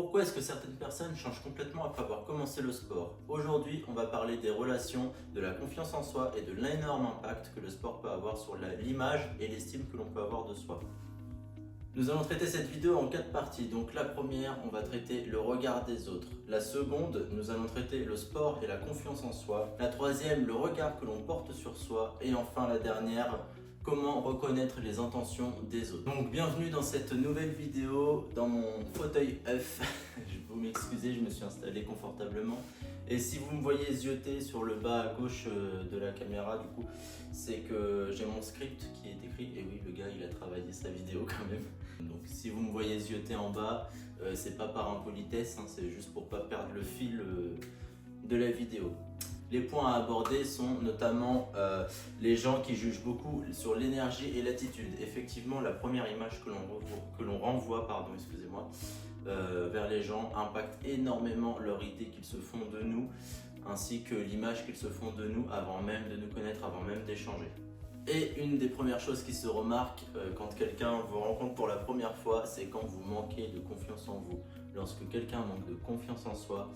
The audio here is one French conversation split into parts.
Pourquoi est-ce que certaines personnes changent complètement après avoir commencé le sport? Aujourd'hui, on va parler des relations, de la confiance en soi et de l'énorme impact que le sport peut avoir sur l'image et l'estime que l'on peut avoir de soi. Nous allons traiter cette vidéo en 4 parties. Donc la première, on va traiter le regard des autres. La seconde, nous allons traiter le sport et la confiance en soi. La troisième, le regard que l'on porte sur soi. Et enfin la dernière, comment reconnaître les intentions des autres. Donc bienvenue dans cette nouvelle vidéo dans mon fauteuil œuf. Vous m'excusez, je me suis installé confortablement. Et si vous me voyez zioter sur le bas à gauche de la caméra, du coup, c'est que j'ai mon script qui est écrit. Et oui, le gars, il a travaillé sa vidéo quand même. Donc si vous me voyez zioter en bas, c'est pas par impolitesse, hein, c'est juste pour pas perdre le fil de la vidéo. Les points à aborder sont notamment les gens qui jugent beaucoup sur l'énergie et l'attitude. Effectivement, la première image que l'on renvoie, vers les gens impacte énormément leur idée qu'ils se font de nous, ainsi que l'image qu'ils se font de nous avant même de nous connaître, avant même d'échanger. Et une des premières choses qui se remarque quand quelqu'un vous rencontre pour la première fois, c'est quand vous manquez de confiance en vous. Lorsque quelqu'un manque de confiance en soi,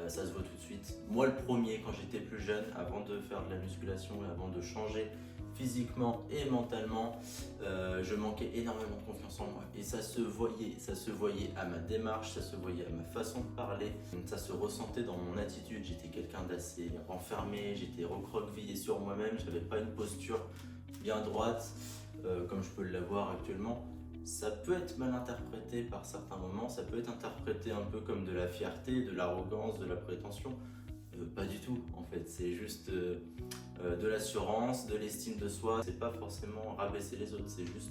ça se voit tout de suite. Moi le premier, quand j'étais plus jeune, avant de faire de la musculation et avant de changer physiquement et mentalement, je manquais énormément de confiance en moi. Et ça se voyait à ma démarche, ça se voyait à ma façon de parler, ça se ressentait dans mon attitude. J'étais quelqu'un d'assez renfermé, j'étais recroquevillé sur moi-même, j'avais pas une posture bien droite, comme je peux l'avoir actuellement. Ça peut être mal interprété par certains moments, ça peut être interprété un peu comme de la fierté, de l'arrogance, de la prétention. Pas du tout en fait, c'est juste de l'assurance, de l'estime de soi. C'est pas forcément rabaisser les autres, c'est juste,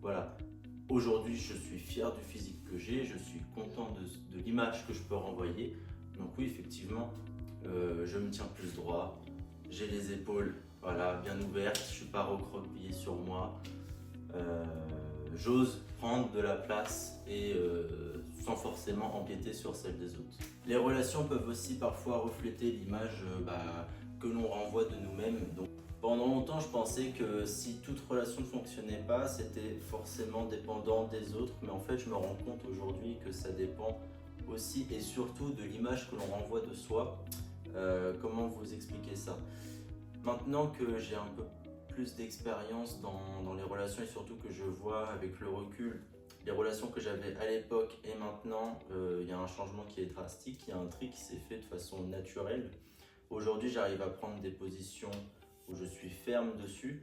voilà, aujourd'hui je suis fier du physique que j'ai, je suis content de l'image que je peux renvoyer. Donc oui, effectivement, je me tiens plus droit, j'ai les épaules, voilà, bien ouvertes, je suis pas recroquevillé sur moi. J'ose prendre de la place et sans forcément empiéter sur celle des autres. Les relations peuvent aussi parfois refléter l'image que l'on renvoie de nous-mêmes. Donc, pendant longtemps, je pensais que si toute relation ne fonctionnait pas, c'était forcément dépendant des autres. Mais en fait, je me rends compte aujourd'hui que ça dépend aussi et surtout de l'image que l'on renvoie de soi. Comment vous expliquer ça? Maintenant que j'ai un peu plus d'expérience dans les relations et surtout que je vois avec le recul les relations que j'avais à l'époque et maintenant, il y a un changement qui est drastique, il y a un tri qui s'est fait de façon naturelle. Aujourd'hui, j'arrive à prendre des positions où je suis ferme dessus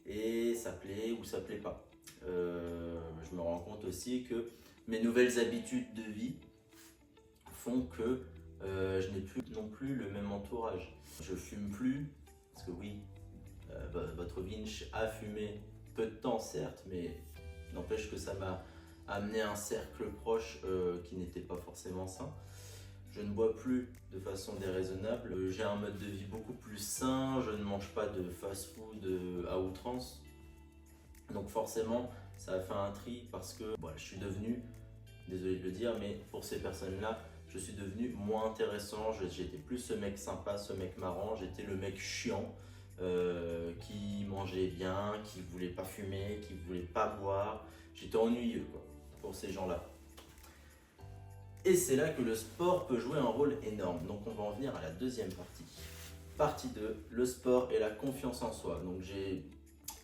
et ça plaît ou ça plaît pas. Je me rends compte aussi que mes nouvelles habitudes de vie font que je n'ai plus non plus le même entourage. Je fume plus, parce que oui, votre Vinch a fumé peu de temps certes, mais n'empêche que ça m'a amené un cercle proche qui n'était pas forcément sain. Je ne bois plus de façon déraisonnable, j'ai un mode de vie beaucoup plus sain, je ne mange pas de fast-food à outrance. Donc forcément, ça a fait un tri parce que voilà, je suis devenu, désolé de le dire, mais pour ces personnes-là, je suis devenu moins intéressant. J'étais plus ce mec sympa, ce mec marrant, j'étais le mec chiant. Qui mangeait bien, qui voulait pas fumer, qui voulait pas boire. J'étais ennuyeux quoi, pour ces gens-là. Et c'est là que le sport peut jouer un rôle énorme. Donc on va en venir à la deuxième partie. Partie 2, le sport et la confiance en soi. Donc j'ai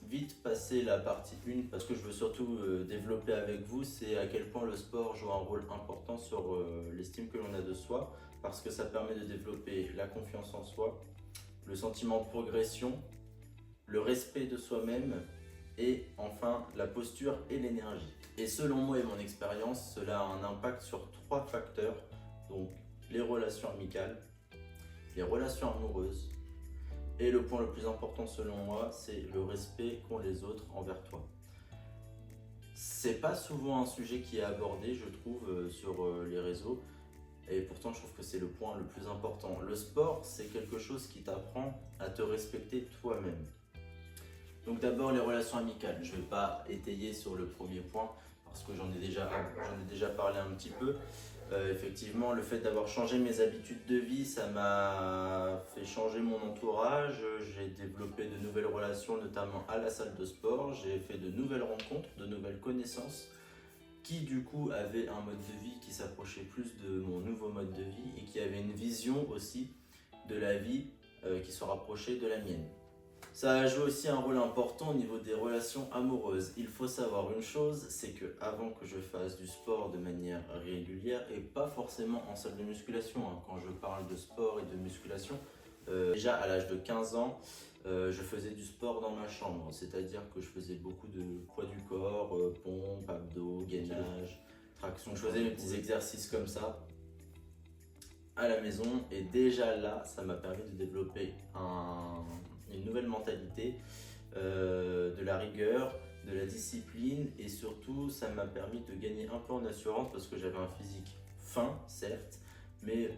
vite passé la partie 1 parce que je veux surtout développer avec vous, c'est à quel point le sport joue un rôle important sur l'estime que l'on a de soi, parce que ça permet de développer la confiance en soi, le sentiment de progression, le respect de soi-même et enfin la posture et l'énergie. Et selon moi et mon expérience, cela a un impact sur 3 facteurs, donc les relations amicales, les relations amoureuses et le point le plus important selon moi, c'est le respect qu'ont les autres envers toi. C'est pas souvent un sujet qui est abordé, je trouve, sur les réseaux. Et pourtant, je trouve que c'est le point le plus important. Le sport, c'est quelque chose qui t'apprend à te respecter toi-même. Donc d'abord, les relations amicales. Je ne vais pas étayer sur le premier point parce que j'en ai déjà parlé un petit peu. Effectivement, le fait d'avoir changé mes habitudes de vie, ça m'a fait changer mon entourage. J'ai développé de nouvelles relations, notamment à la salle de sport. J'ai fait de nouvelles rencontres, de nouvelles connaissances qui du coup avait un mode de vie qui s'approchait plus de mon nouveau mode de vie et qui avait une vision aussi de la vie qui se rapprochait de la mienne. Ça a joué aussi un rôle important au niveau des relations amoureuses. Il faut savoir une chose, c'est que avant que je fasse du sport de manière régulière et pas forcément en salle de musculation, hein, quand je parle de sport et de musculation, déjà à l'âge de 15 ans, je faisais du sport dans ma chambre, c'est-à-dire que je faisais beaucoup de poids du corps, pompes, abdos, gainage, traction. Je faisais mes petits exercices comme ça à la maison et déjà là, ça m'a permis de développer une nouvelle mentalité, de la rigueur, de la discipline et surtout ça m'a permis de gagner un peu en assurance parce que j'avais un physique fin certes mais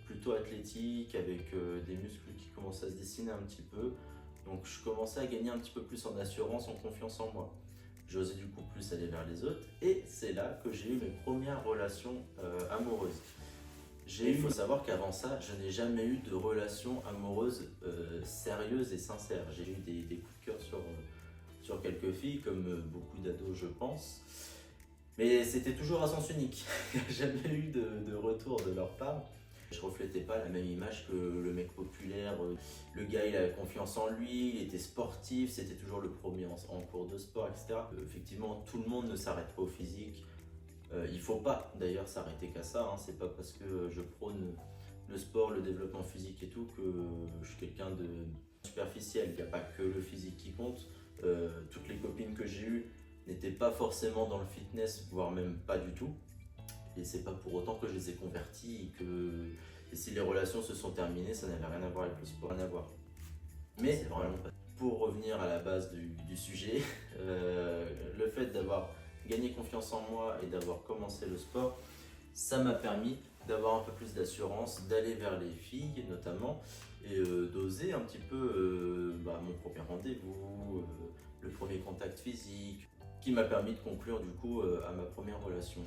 plutôt athlétique avec des muscles qui commençaient à se dessiner un petit peu, donc je commençais à gagner un petit peu plus en assurance, en confiance en moi. J'osais du coup plus aller vers les autres et c'est là que j'ai eu mes premières relations amoureuses. Il faut savoir qu'avant ça, je n'ai jamais eu de relation amoureuse sérieuse et sincère. J'ai eu des coups de cœur sur quelques filles, comme beaucoup d'ados je pense. Mais c'était toujours à sens unique. Il n'y a jamais eu de retour de leur part. Je reflétais pas la même image que le mec populaire. Le gars, il avait confiance en lui, il était sportif, c'était toujours le premier en cours de sport, etc. Effectivement, tout le monde ne s'arrête pas au physique. Il faut pas d'ailleurs s'arrêter qu'à ça, hein. C'est pas parce que je prône le sport, le développement physique et tout que je suis quelqu'un de superficiel. Il n'y a pas que le physique qui compte. Toutes les copines que j'ai eues n'étaient pas forcément dans le fitness, voire même pas du tout. Et c'est pas pour autant que je les ai converties et si les relations se sont terminées, ça n'avait rien à voir avec le sport, rien à voir. Mais c'est vraiment pas. Pour revenir à la base du sujet, le fait d'avoir gagner confiance en moi et d'avoir commencé le sport, ça m'a permis d'avoir un peu plus d'assurance, d'aller vers les filles notamment et d'oser un petit peu mon premier rendez-vous, le premier contact physique, qui m'a permis de conclure du coup à ma première relation.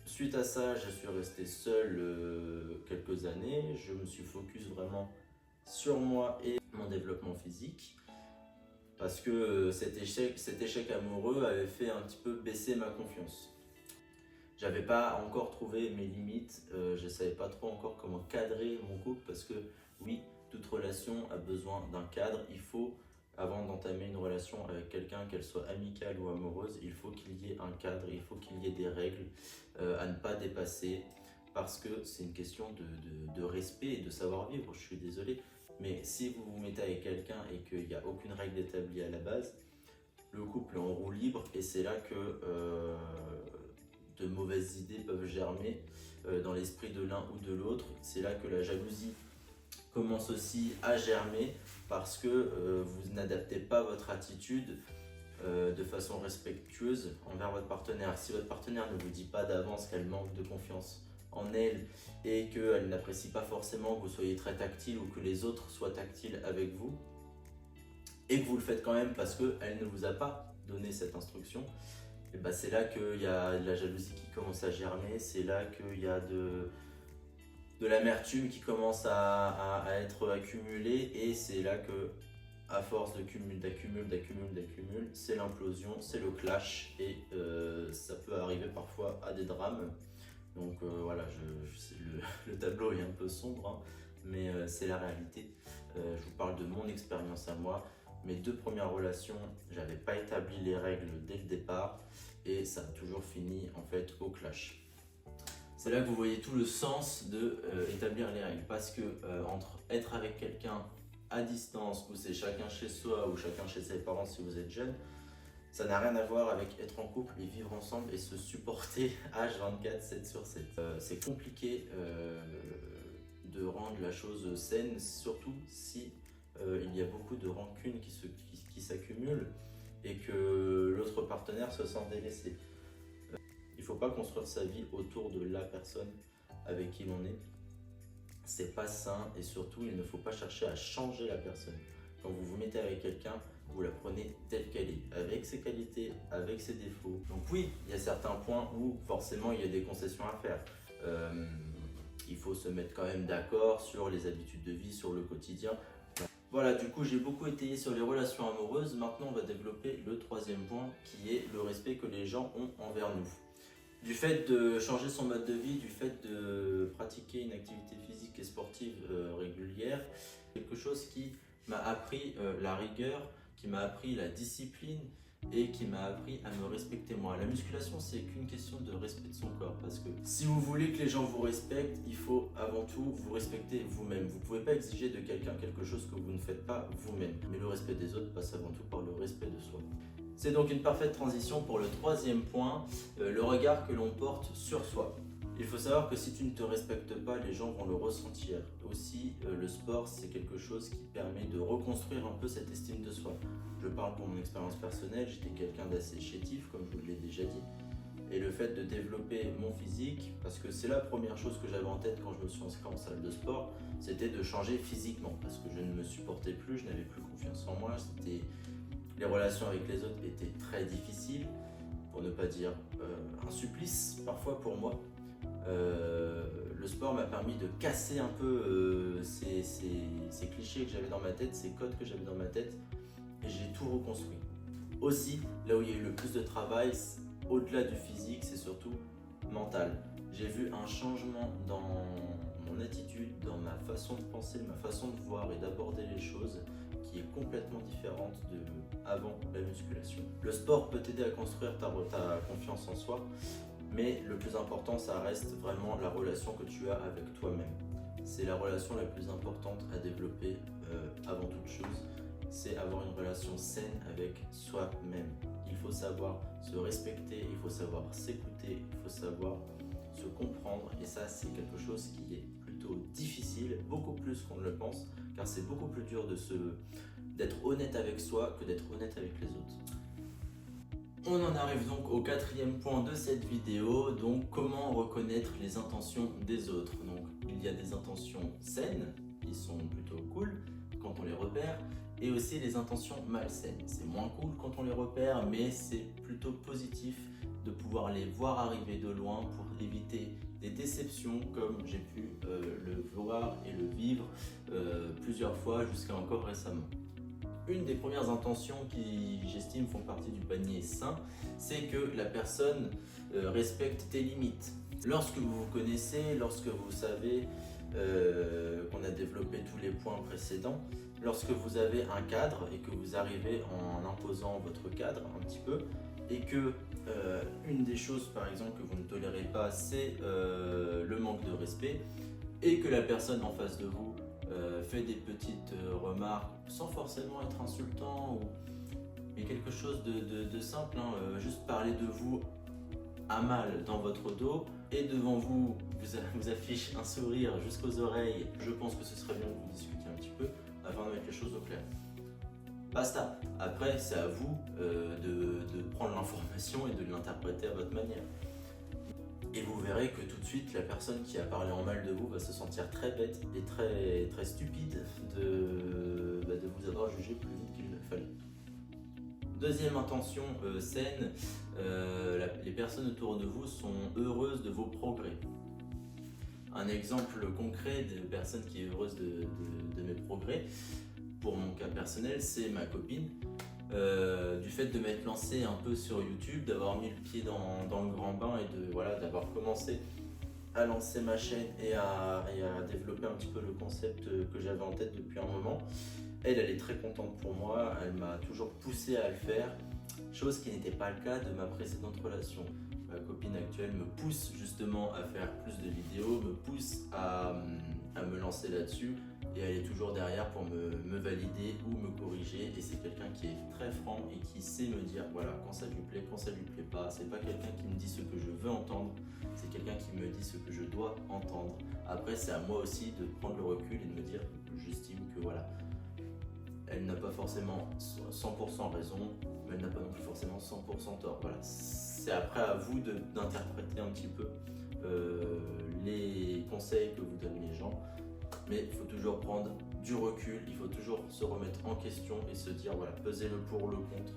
Suite à ça, je suis resté seul quelques années, je me suis focus vraiment sur moi et mon développement physique. Parce que cet échec amoureux avait fait un petit peu baisser ma confiance. J'avais pas encore trouvé mes limites, je savais pas trop encore comment cadrer mon couple parce que oui, toute relation a besoin d'un cadre. Il faut, avant d'entamer une relation avec quelqu'un, qu'elle soit amicale ou amoureuse, il faut qu'il y ait un cadre, il faut qu'il y ait des règles à ne pas dépasser parce que c'est une question de respect et de savoir-vivre, je suis désolé. Mais si vous vous mettez avec quelqu'un et qu'il n'y a aucune règle établie à la base, le couple est en roue libre et c'est là que de mauvaises idées peuvent germer dans l'esprit de l'un ou de l'autre. C'est là que la jalousie commence aussi à germer parce que vous n'adaptez pas votre attitude de façon respectueuse envers votre partenaire. Si votre partenaire ne vous dit pas d'avance qu'elle manque de confiance en elle et qu'elle n'apprécie pas forcément que vous soyez très tactile ou que les autres soient tactiles avec vous et que vous le faites quand même parce qu'elle ne vous a pas donné cette instruction, et ben c'est là qu'il y a de la jalousie qui commence à germer, c'est là qu'il y a de l'amertume qui commence à être accumulée et c'est là que à force d'accumul, c'est l'implosion, c'est le clash et ça peut arriver parfois à des drames. Donc voilà, le tableau est un peu sombre, hein, mais c'est la réalité. Je vous parle de mon expérience à moi. Mes deux premières relations, j'avais pas établi les règles dès le départ et ça a toujours fini en fait au clash. C'est là que vous voyez tout le sens de établir les règles parce que entre être avec quelqu'un à distance où c'est chacun chez soi ou chacun chez ses parents si vous êtes jeune, ça n'a rien à voir avec être en couple et vivre ensemble et se supporter H24, 7 sur 7. C'est compliqué de rendre la chose saine, surtout si il y a beaucoup de rancune qui s'accumulent et que l'autre partenaire se sent délaissé. Il ne faut pas construire sa vie autour de la personne avec qui l'on est. C'est pas sain et surtout il ne faut pas chercher à changer la personne. Quand vous vous mettez avec quelqu'un, vous la prenez telle qu'elle est, avec ses qualités, avec ses défauts. Donc oui, il y a certains points où forcément il y a des concessions à faire. Il faut se mettre quand même d'accord sur les habitudes de vie, sur le quotidien. Voilà, du coup j'ai beaucoup étayé sur les relations amoureuses. Maintenant on va développer le troisième point qui est le respect que les gens ont envers nous. Du fait de changer son mode de vie, du fait de pratiquer une activité physique et sportive régulière, quelque chose qui m'a appris la rigueur, qui m'a appris la discipline et qui m'a appris à me respecter moi. La musculation, c'est qu'une question de respect de son corps parce que si vous voulez que les gens vous respectent, il faut avant tout vous respecter vous-même. Vous ne pouvez pas exiger de quelqu'un quelque chose que vous ne faites pas vous-même. Mais le respect des autres passe avant tout par le respect de soi. C'est donc une parfaite transition pour le troisième point, le regard que l'on porte sur soi. Il faut savoir que si tu ne te respectes pas, les gens vont le ressentir. Aussi, le sport, c'est quelque chose qui permet de reconstruire un peu cette estime de soi. Je parle pour mon expérience personnelle, j'étais quelqu'un d'assez chétif, comme je vous l'ai déjà dit. Et le fait de développer mon physique, parce que c'est la première chose que j'avais en tête quand je me suis inscrit en salle de sport, c'était de changer physiquement, parce que je ne me supportais plus, je n'avais plus confiance en moi, les relations avec les autres étaient très difficiles, pour ne pas dire un supplice parfois pour moi. Le sport m'a permis de casser un peu ces clichés que j'avais dans ma tête, ces codes que j'avais dans ma tête, et j'ai tout reconstruit. Aussi, là où il y a eu le plus de travail, au-delà du physique, c'est surtout mental. J'ai vu un changement dans mon attitude, dans ma façon de penser, ma façon de voir et d'aborder les choses qui est complètement différente de avant la musculation. Le sport peut t'aider à construire ta confiance en soi, mais le plus important, ça reste vraiment la relation que tu as avec toi-même. C'est la relation la plus importante à développer avant toute chose. C'est avoir une relation saine avec soi-même. Il faut savoir se respecter, il faut savoir s'écouter, il faut savoir se comprendre. Et ça, c'est quelque chose qui est plutôt difficile, beaucoup plus qu'on ne le pense, car c'est beaucoup plus dur d'être honnête avec soi que d'être honnête avec les autres. On en arrive donc au quatrième point de cette vidéo, donc comment reconnaître les intentions des autres. Donc il y a des intentions saines, qui sont plutôt cool quand on les repère, et aussi les intentions malsaines. C'est moins cool quand on les repère, mais c'est plutôt positif de pouvoir les voir arriver de loin pour éviter des déceptions comme j'ai pu le voir et le vivre plusieurs fois jusqu'à encore récemment. Une des premières intentions qui, j'estime, font partie du panier sain, c'est que la personne respecte tes limites. Lorsque vous vous connaissez, lorsque vous savez qu'on a développé tous les points précédents, lorsque vous avez un cadre et que vous arrivez en imposant votre cadre un petit peu, et que une des choses par exemple que vous ne tolérez pas, c'est le manque de respect, et que la personne en face de vous fait des petites remarques sans forcément être insultant, mais quelque chose de simple, hein, juste parler de vous à mal dans votre dos et devant vous, vous affiche un sourire jusqu'aux oreilles. Je pense que ce serait bien que vous discutiez un petit peu afin de mettre les choses au clair. Basta. Après, c'est à vous de prendre l'information et de l'interpréter à votre manière. Et vous verrez que tout de suite, la personne qui a parlé en mal de vous va se sentir très bête et très stupide de vous avoir jugé plus vite qu'il ne fallait. Deuxième intention saine, les personnes autour de vous sont heureuses de vos progrès. Un exemple concret de personne qui est heureuse de mes progrès, pour mon cas personnel, c'est ma copine. Du fait de m'être lancé un peu sur YouTube, d'avoir mis le pied dans le grand bain et d'avoir commencé à lancer ma chaîne et à développer un petit peu le concept que j'avais en tête depuis un moment. Elle est très contente pour moi, elle m'a toujours poussé à le faire, chose qui n'était pas le cas de ma précédente relation. Ma copine actuelle me pousse justement à faire plus de vidéos, me pousse à me lancer là-dessus, et elle est toujours derrière pour me valider ou me corriger, et c'est quelqu'un qui est très franc et qui sait me dire voilà, quand ça lui plaît, quand ça lui plaît pas. C'est pas quelqu'un qui me dit ce que je veux entendre, c'est quelqu'un qui me dit ce que je dois entendre. Après, c'est à moi aussi de prendre le recul et de me dire j'estime que voilà, elle n'a pas forcément 100% raison, mais elle n'a pas non plus forcément 100% tort. Voilà. C'est après à vous d'interpréter un petit peu les conseils que vous donnent les gens, mais il faut toujours prendre du recul, il faut toujours se remettre en question et se dire voilà, peser le pour, le contre.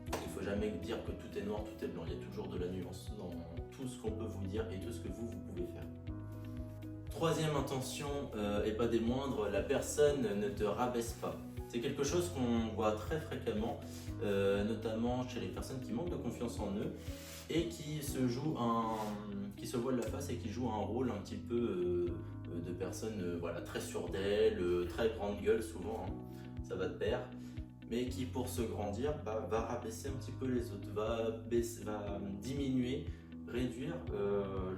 Il ne faut jamais dire que tout est noir, tout est blanc, il y a toujours de la nuance dans tout ce qu'on peut vous dire et tout ce que vous pouvez faire. Troisième intention, et pas des moindres, la personne ne te rabaisse pas. C'est quelque chose qu'on voit très fréquemment, notamment chez les personnes qui manquent de confiance en eux et qui se voilent la face et qui jouent un rôle un petit peu de personnes voilà, très sûres d'elles, très grande gueule souvent, hein, ça va de pair, mais qui pour se grandir va rabaisser un petit peu les autres, va diminuer, réduire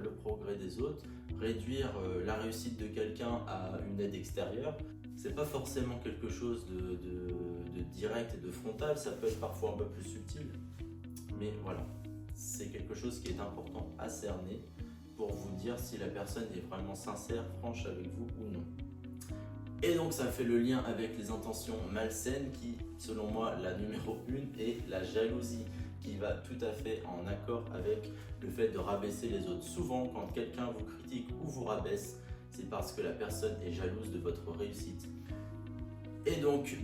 le progrès des autres, réduire la réussite de quelqu'un à une aide extérieure. C'est pas forcément quelque chose de direct et de frontal, ça peut être parfois un peu plus subtil, mais voilà, c'est quelque chose qui est important à cerner pour vous dire si la personne est vraiment sincère, franche avec vous ou non. Et donc ça fait le lien avec les intentions malsaines qui, selon moi, la numéro 1 est la jalousie, qui va tout à fait en accord avec le fait de rabaisser les autres. Souvent, quand quelqu'un vous critique ou vous rabaisse, c'est parce que la personne est jalouse de votre réussite. Et donc,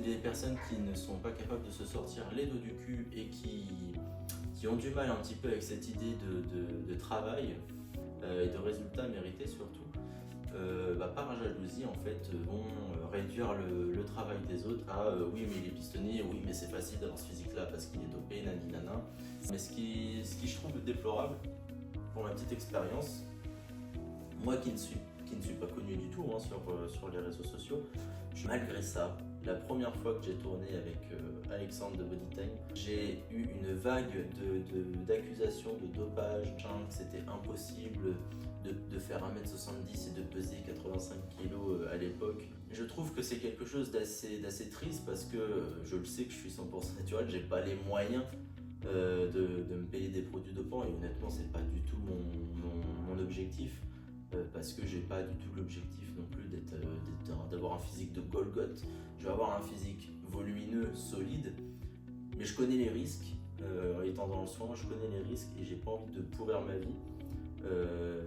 les personnes qui ne sont pas capables de se sortir les dos du cul et qui ont du mal un petit peu avec cette idée de travail et de résultats mérités surtout, par jalousie en fait vont réduire le travail des autres à oui mais il est pistonné, oui mais c'est facile d'avoir ce physique là parce qu'il est dopé, nana. Mais ce qui je trouve déplorable pour ma petite expérience, moi qui ne suis pas connu du tout hein, sur les réseaux sociaux, malgré ça, la première fois que j'ai tourné avec Alexandre de Bodytime, j'ai eu une vague d'accusations de dopage, que c'était impossible de faire 1m70 et de peser 85 kg à l'époque. Je trouve que c'est quelque chose d'assez triste parce que je le sais que je suis 100% naturel, j'ai pas les moyens de me payer des produits dopants et honnêtement c'est pas du tout mon objectif. Parce que j'ai pas du tout l'objectif non plus d'avoir un physique de Golgoth. Je vais avoir un physique volumineux, solide, mais je connais les risques. Étant dans le soin, je connais les risques et j'ai pas envie de pourrir ma vie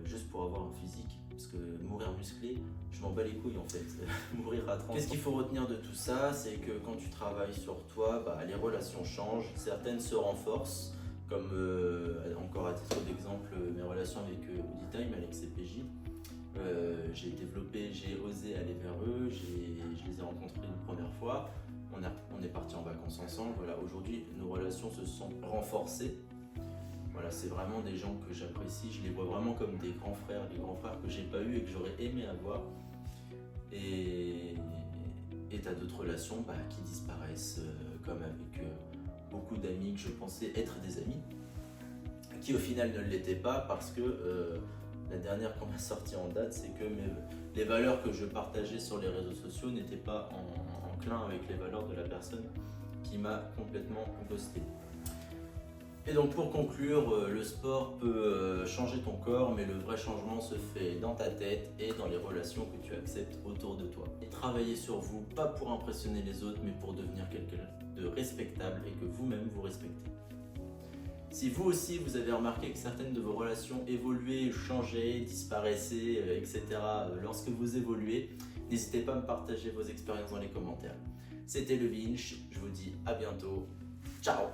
juste pour avoir un physique. Parce que mourir musclé, je m'en bats les couilles en fait. Mourir à 30 ans. Qu'est-ce qu'il faut retenir de tout ça? C'est que quand tu travailles sur toi, les relations changent, certaines se renforcent. Comme encore à titre d'exemple, mes relations avec Bodytime, avec CPJ. J'ai osé aller vers eux, je les ai rencontrés une première fois, on est parti en vacances ensemble. Voilà, aujourd'hui, nos relations se sont renforcées. Voilà, c'est vraiment des gens que j'apprécie, je les vois vraiment comme des grands frères que j'ai pas eu et que j'aurais aimé avoir. Et t'as d'autres relations qui disparaissent, comme avec beaucoup d'amis que je pensais être des amis, qui au final ne l'étaient pas parce que la dernière qu'on m'a sortie en date, c'est que les valeurs que je partageais sur les réseaux sociaux n'étaient pas en clin avec les valeurs de la personne qui m'a complètement ghosté. Et donc pour conclure, le sport peut changer ton corps, mais le vrai changement se fait dans ta tête et dans les relations que tu acceptes autour de toi. Et travaillez sur vous, pas pour impressionner les autres, mais pour devenir quelqu'un de respectable et que vous-même vous respectez. Si vous aussi vous avez remarqué que certaines de vos relations évoluaient, changeaient, disparaissaient, etc. lorsque vous évoluez, n'hésitez pas à me partager vos expériences dans les commentaires. C'était le Vinch, je vous dis à bientôt, ciao!